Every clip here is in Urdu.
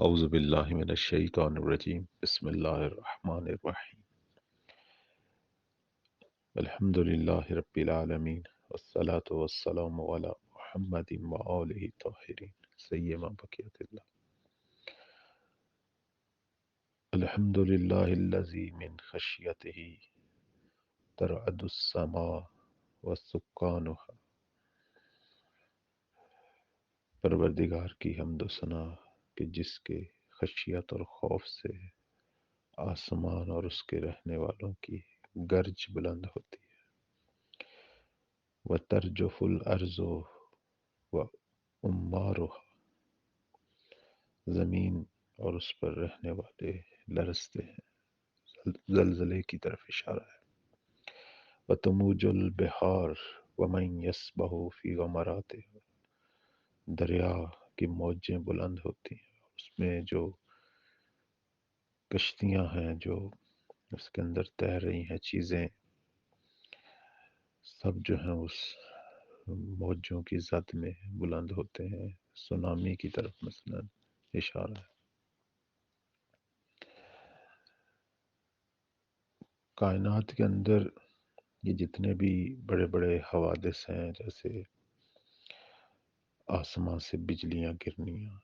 اعوذ باللہ من الشیطان الرجیم بسم اللہ الرحمن الرحیم الحمد للہ رب العالمین والصلاة والسلام علی محمد وآلہ طاہرین سیما بقیت اللہ الحمد للہ الذی من خشیتہ ترعد السماء والسکانها۔ پروردگار کی حمد و ثنا کہ جس کے خشیت اور خوف سے آسمان اور اس کے رہنے والوں کی گرج بلند ہوتی ہے۔ وَتَرْجُفُ الْأَرْضُ وَأُمَّارُهَا، زمین اور اس پر رہنے والے لرزتے ہیں۔ زلزلے کی طرف اشارہ ہے۔ وَتَمُوجُ الْبِحَارُ وَمَنْ يَسْبَحُ فِي غَمَرَاتِهَا، دریا کی موجیں بلند ہوتی ہیں، اس میں جو کشتیاں ہیں، جو اس کے اندر تیر رہی ہیں چیزیں، سب جو ہیں اس موجوں کی زد میں بلند ہوتے ہیں۔ سونامی کی طرف مثلا اشارہ ہے۔ کائنات کے اندر یہ جتنے بھی بڑے بڑے حوادث ہیں، جیسے آسمان سے بجلیاں گرنیاں،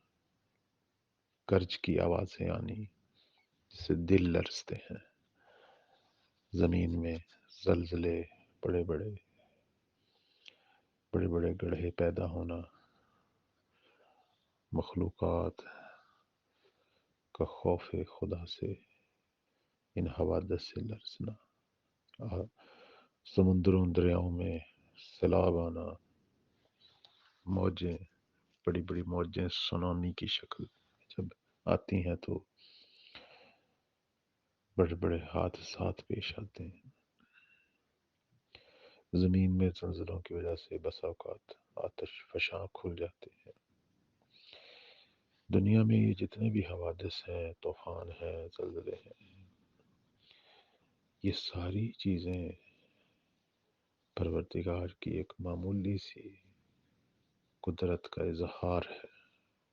گرج کی آوازیں آنی جس سے دل لرزتے ہیں، زمین میں زلزلے، بڑے بڑے گڑھے پیدا ہونا، مخلوقات کا خوف خدا سے ان حوادث سے لرزنا، سمندروں دریاؤں میں سیلاب آنا، موجیں، بڑی بڑی موجیں سونامی کی شکل جب آتی ہیں تو بڑے بڑے حادثات پیش آتے ہیں۔ زمین میں زلزلوں کی وجہ سے بسا اوقات آتش فشاں کھل جاتے ہیں۔ دنیا میں یہ جتنے بھی حوادث ہیں، طوفان ہیں، زلزلے ہیں، یہ ساری چیزیں پروردگار کی ایک معمولی سی قدرت کا اظہار ہے،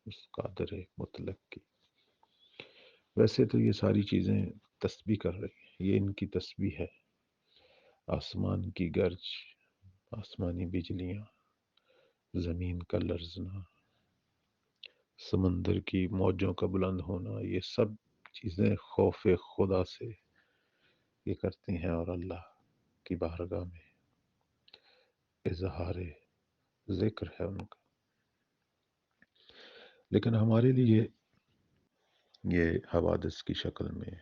اس قادر مطلق کی۔ ویسے تو یہ ساری چیزیں تسبیح کر رہی ہیں، یہ ان کی تسبیح ہے۔ آسمان کی گرج، آسمانی بجلیاں، زمین کا لرزنا، سمندر کی موجوں کا بلند ہونا، یہ سب چیزیں خوف خدا سے یہ کرتی ہیں اور اللہ کی بارگاہ میں اظہار ذکر ہے ان کا۔ لیکن ہمارے لیے یہ حوادث کی شکل میں،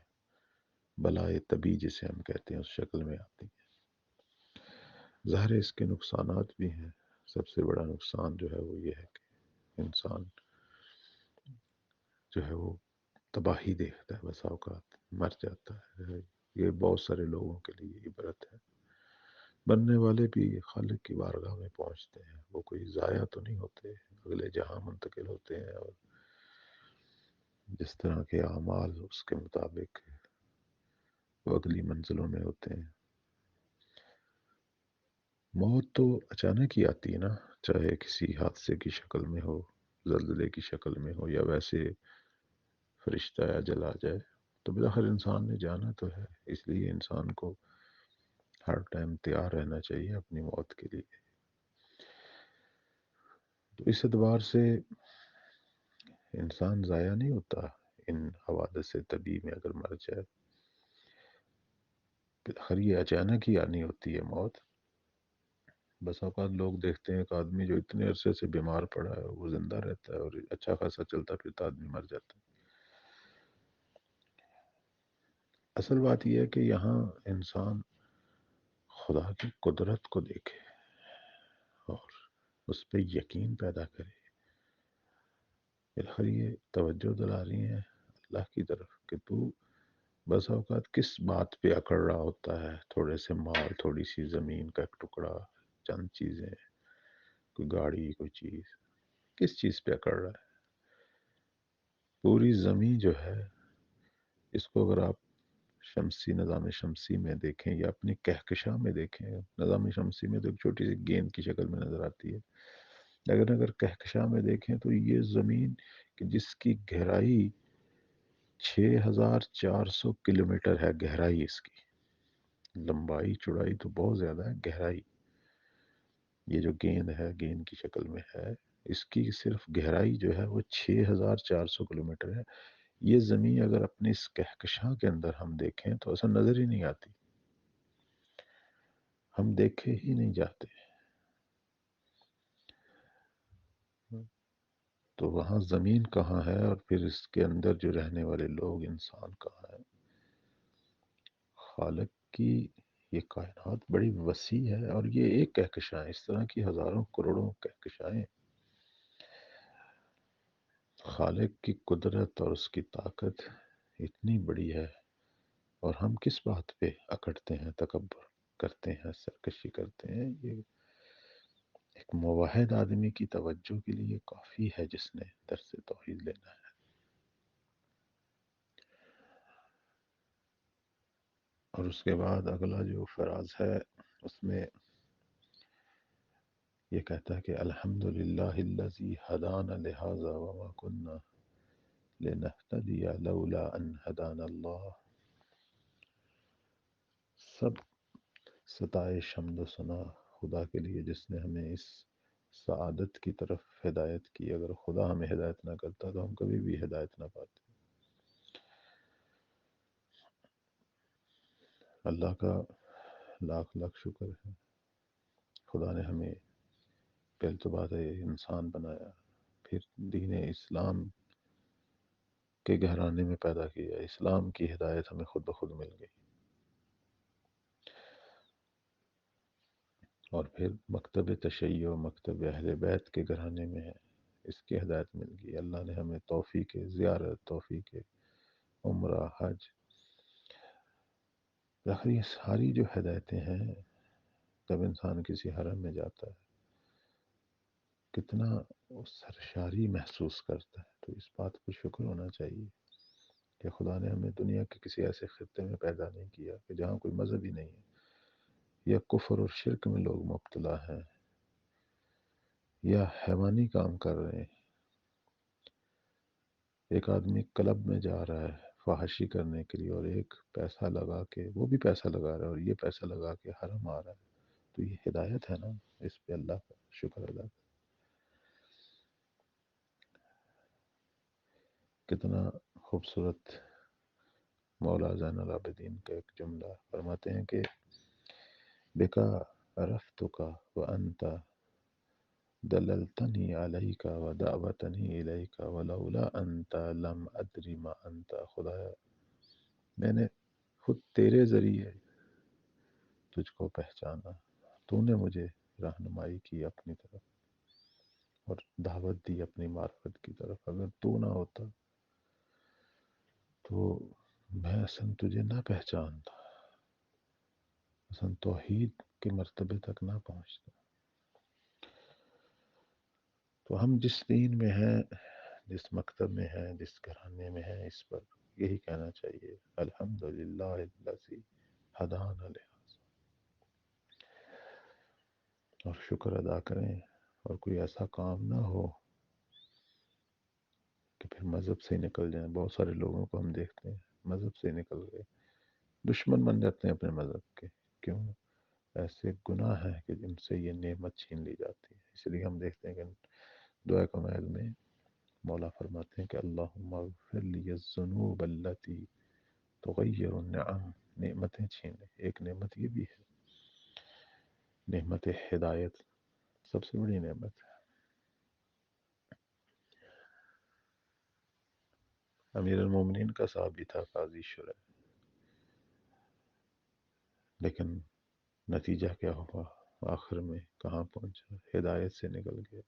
بلائے طبی جسے ہم کہتے ہیں، اس شکل میں آتی ہیں۔ ظاہر ہے اس کے نقصانات بھی ہیں۔ سب سے بڑا نقصان جو ہے وہ یہ ہے کہ انسان جو ہے وہ تباہی دیکھتا ہے، بسا اوقات مر جاتا ہے۔ یہ بہت سارے لوگوں کے لیے عبرت ہے۔ بننے والے بھی خالق کی بارگاہ میں پہنچتے ہیں، وہ کوئی ضائع تو نہیں ہوتے، اگلے جہاں منتقل ہوتے ہیں اور جس طرح کے اعمال اس کے مطابق وہ اگلی منزلوں میں ہوتے ہیں۔ موت تو اچانک ہی آتی ہے نا، چاہے کسی حادثے کی شکل میں ہو، زلزلے کی شکل میں ہو، یا ویسے فرشتہ یا جلا جائے، تو بلاخر انسان نے جانا تو ہے۔ اس لیے انسان کو ہر ٹائم تیار رہنا چاہیے اپنی موت کے لیے۔ تو اس اعتبار سے انسان ضائع نہیں ہوتا ان حوادث طبی میں اگر مر جائے۔ بلاخر یہ اچانک ہی آنی ہوتی ہے موت۔ بس اوقات لوگ دیکھتے ہیں کہ آدمی جو اتنے عرصے سے بیمار پڑا ہے وہ زندہ رہتا ہے، اور اچھا خاصا چلتا پھرتا آدمی مر جاتا ہے۔ اصل بات یہ ہے کہ یہاں انسان خدا کی قدرت کو دیکھے اور اس پہ یقین پیدا کرے۔ بلاخر یہ توجہ دلا رہی ہیں اللہ کی طرف کہ تو بس اوقات کس بات پہ اکڑ رہا ہوتا ہے، تھوڑے سے مال، تھوڑی سی زمین کا ایک ٹکڑا، چند چیزیں، کوئی گاڑی، کوئی چیز، کس چیز پہ اکڑ رہا ہے؟ پوری زمین جو ہے، اس کو اگر آپ نظام شمسی میں دیکھیں یا اپنی کہکشاں میں دیکھیں، نظام شمسی میں تو ایک چھوٹی سی گیند کی شکل میں نظر آتی ہے، لیکن اگر کہکشاں میں دیکھیں تو یہ زمین کہ جس کی گہرائی 6400 کلومیٹر ہے، گہرائی اس کی، لمبائی چوڑائی تو بہت زیادہ ہے، گہرائی یہ جو گیند ہے، گیند کی شکل میں ہے، اس کی صرف گہرائی جو ہے وہ 6400 کلومیٹر ہے۔ یہ زمین اگر اپنی اس کہکشاں کے اندر ہم دیکھیں تو ایسا نظر ہی نہیں آتی، ہم دیکھے ہی نہیں جاتے۔ تو وہاں زمین کہاں ہے اور پھر اس کے اندر جو رہنے والے لوگ، انسان کہاں ہے؟ خالق کی یہ کائنات بڑی وسیع ہے، اور یہ ایک کہکشاں ہے، اس طرح کی ہزاروں کروڑوں کہکشائیں۔ خالق کی قدرت اور اس کی طاقت اتنی بڑی ہے، اور ہم کس بات پہ اکڑتے ہیں، تکبر کرتے ہیں، سرکشی کرتے ہیں؟ یہ ایک موحد آدمی کی توجہ کے لیے کافی ہے جس نے درس توحید لینا ہے۔ اور اس کے بعد اگلا جو فراز ہے اس میں یہ کہتا ہے کہ الحمدللہ الذی ہدانا لہذا وما كنا لنہتدی لولا ان ہدانا اللہ۔ سب ستائش حمد و ثنا خدا کے لیے جس نے ہمیں اس سعادت کی طرف ہدایت کی۔ اگر خدا ہمیں ہدایت نہ کرتا تو ہم کبھی بھی ہدایت نہ پاتے۔ اللہ کا لاکھ لاکھ شکر ہے، خدا نے ہمیں پہلے تو بات ہے انسان بنایا، پھر دین اسلام کے گھرانے میں پیدا کیا، اسلام کی ہدایت ہمیں خود بخود مل گئی، اور پھر مکتب تشیع مکتب اہل بیت کے گھرانے میں ہے، اس کی ہدایت مل گئی۔ اللہ نے ہمیں توفیق زیارت، توفیق عمرہ، حج، یہ ساری جو ہدایتیں ہیں، جب انسان کسی حرم میں جاتا ہے کتنا وہ سرشاری محسوس کرتا ہے۔ تو اس بات پر شکر ہونا چاہیے کہ خدا نے ہمیں دنیا کے کسی ایسے خطے میں پیدا نہیں کیا کہ جہاں کوئی مذہب ہی نہیں ہے، یا کفر اور شرک میں لوگ مبتلا ہیں، یا حیوانی کام کر رہے ہیں۔ ایک آدمی کلب میں جا رہا ہے فحاشی کرنے کے لیے، اور ایک پیسہ لگا کے، وہ بھی پیسہ لگا رہا ہے اور یہ پیسہ لگا کے حرم آ رہا ہے۔ تو یہ ہدایت ہے نا، اس پہ اللہ کا شکر ادا کریں۔ کتنا خوبصورت مولا زین العابدین کا ایک جملہ فرماتے ہیں کہ بکا عرفتک وانت دللتنی علیک ودعوتنی الیک ولولا انت لم ادری ما انت۔ خدایا میں نے خود تیرے ذریعے تجھ کو پہچانا، تو نے مجھے رہنمائی کی اپنی طرف اور دعوت دی اپنی معرفت کی طرف۔ اگر تو نہ ہوتا تو میں اصلا تجھے نہ پہچانتا، اصلا توحید کے مرتبے تک نہ پہنچتا۔ تو ہم جس دین میں ہیں، جس مکتب میں ہیں، جس گھرانے میں ہیں، اس پر یہی کہنا چاہیے الحمدللہ الذی ہدانا لہذا، اور شکر ادا کریں۔ اور کوئی ایسا کام نہ ہو کہ پھر مذہب سے نکل جائیں۔ بہت سارے لوگوں کو ہم دیکھتے ہیں مذہب سے نکل گئے، دشمن بن جاتے ہیں اپنے مذہب کے۔ کیوں؟ ایسے گناہ ہیں کہ جن سے یہ نعمت چھین لی جاتی ہے۔ اس لیے ہم دیکھتے ہیں کہ دعا کمائل میں مولا فرماتے ہیں کہ اللہم اغفر لی الذنوب التی تغیر النعم، نعمتیں چھین لیں۔ ایک نعمت یہ بھی ہے، نعمت ہدایت سب سے بڑی نعمت ہے۔ امیر المومنین کا صاحب بھی تھا قاضی شرح، لیکن نتیجہ کیا ہوا؟ آخر میں کہاں پہنچا؟ ہدایت سے نکل گیا۔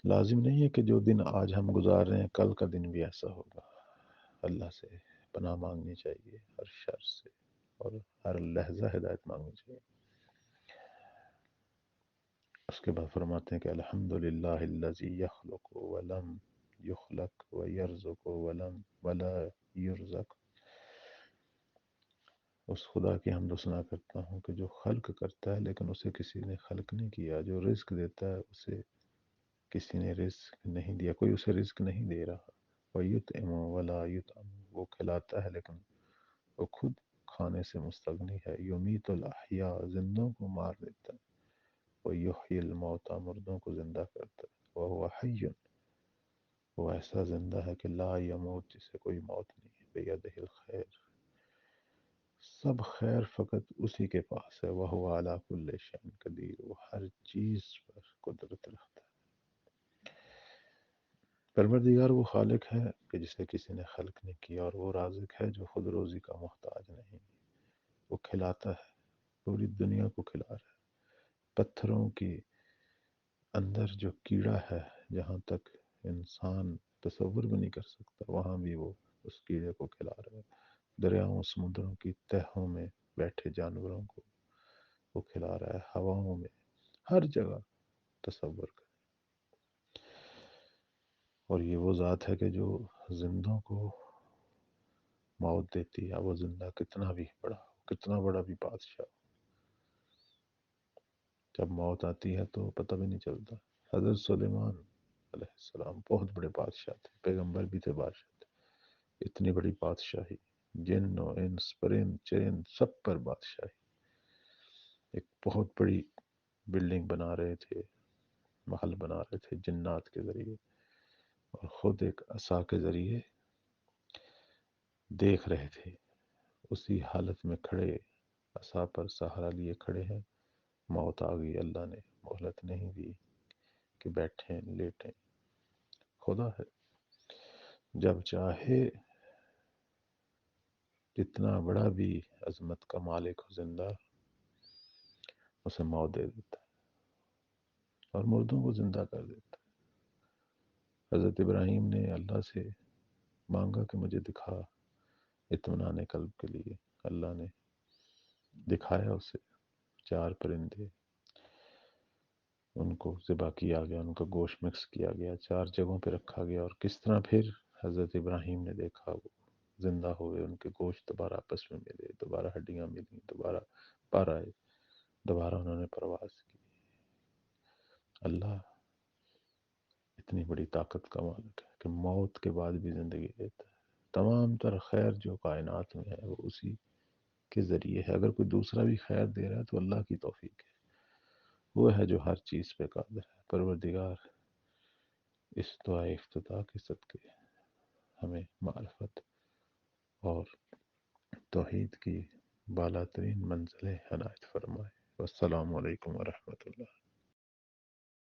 لازم نہیں ہے کہ جو دن آج ہم گزار رہے ہیں کل کا دن بھی ایسا ہوگا۔ اللہ سے پناہ مانگنی چاہیے ہر شر سے، اور ہر لحظہ ہدایت مانگنی چاہیے۔ اس کے بعد فرماتے ہیں کہ الحمدللہ الذی یخلق ولم یخلق ویرزق ولم ولا یرزق۔ اس خدا کی حمد و ثنا کرتا ہوں کہ جو خلق کرتا ہے لیکن اسے کسی نے خلق نہیں کیا، جو رزق دیتا ہے اسے کسی نے رزق نہیں دیا، کوئی اسے رزق نہیں دے رہا۔ وَيُطْعِمُ وَلَا يُطْعَمُ، وہ کھلاتا ہے لیکن وہ خود کھانے سے مستغنی ہے۔ یمیت الاحیاء، زندوں کو مار دیتا ہے۔ وَيُحْيِي الْمَوْتَى، مردوں کو زندہ کرتا ہے۔ وَهُوَ حَيٌّ، وہ ایسا زندہ ہے کہ لا یموت، جسے کوئی موت نہیں ہے۔ بِیَدِهِ الْخَيْرُ، سب خیر فقط اسی کے پاس ہے۔ وَهُوَ عَلَى كُلِّ شَيْءٍ قدیر، وہ ہر چیز پر قدرت رکھتا ہے۔ پروردگار وہ خالق ہے کہ جسے کسی نے خلق نہیں کیا، اور وہ رازق ہے جو خود روزی کا محتاج نہیں۔ وہ کھلاتا ہے، پوری دنیا کو کھلا رہا ہے۔ پتھروں کی اندر جو کیڑا ہے، جہاں تک انسان تصور بھی نہیں کر سکتا، وہاں بھی وہ اس کیڑے کو کھلا رہا ہے۔ دریاؤں سمندروں کی تہوں میں بیٹھے جانوروں کو وہ کھلا رہا ہے، ہواؤں میں، ہر جگہ تصور کر۔ اور یہ وہ ذات ہے کہ جو زندوں کو موت دیتی ہے، وہ زندہ کتنا بھی بڑا، کتنا بڑا بھی بادشاہ، جب موت آتی ہے تو پتہ بھی نہیں چلتا۔ حضرت سلیمان علیہ السلام بہت بڑے بادشاہ تھے، پیغمبر بھی تھے، بادشاہ تھے۔ اتنی بڑی بادشاہی، جن و انس، پرند چرند، سب پر بادشاہی۔ ایک بہت بڑی بلڈنگ بنا رہے تھے، محل بنا رہے تھے جنات کے ذریعے، اور خود ایک عصا کے ذریعے دیکھ رہے تھے۔ اسی حالت میں کھڑے، عصا پر سہارا لیے کھڑے ہیں، موت آ گئی، اللہ نے مہلت نہیں دی کہ بیٹھیں لیٹیں۔ خدا ہے، جب چاہے جتنا بڑا بھی عظمت کا مالک ہو زندہ، اسے موت دے دیتا ہے اور مردوں کو زندہ کر دیتا ہے۔ حضرت ابراہیم نے اللہ سے مانگا کہ مجھے دکھا اطمینان قلب کے لیے، اللہ نے دکھایا اسے، 4 پرندے، ان کو ذبح کیا گیا، ان کا گوشت مکس کیا گیا، 4 جگہوں پہ رکھا گیا، اور کس طرح پھر حضرت ابراہیم نے دیکھا وہ زندہ ہوئے، ان کے گوشت دوبارہ آپس میں ملے، دوبارہ ہڈیاں ملی، دوبارہ پر آئے، دوبارہ انہوں نے پرواز کی۔ اللہ اتنی بڑی طاقت کا مالک ہے کہ موت کے بعد بھی زندگی دیتا ہے۔ تمام تر خیر جو کائنات میں ہے وہ اسی کے ذریعے ہے۔ اگر کوئی دوسرا بھی خیر دے رہا ہے تو اللہ کی توفیق ہے، وہ ہے جو ہر چیز پہ قادر ہے۔ پروردگار اس دعائے افتتاح کے صدقے ہمیں معرفت اور توحید کی بالا ترین منزلیں عنایت فرمائے۔ والسلام علیکم ورحمۃ اللہ۔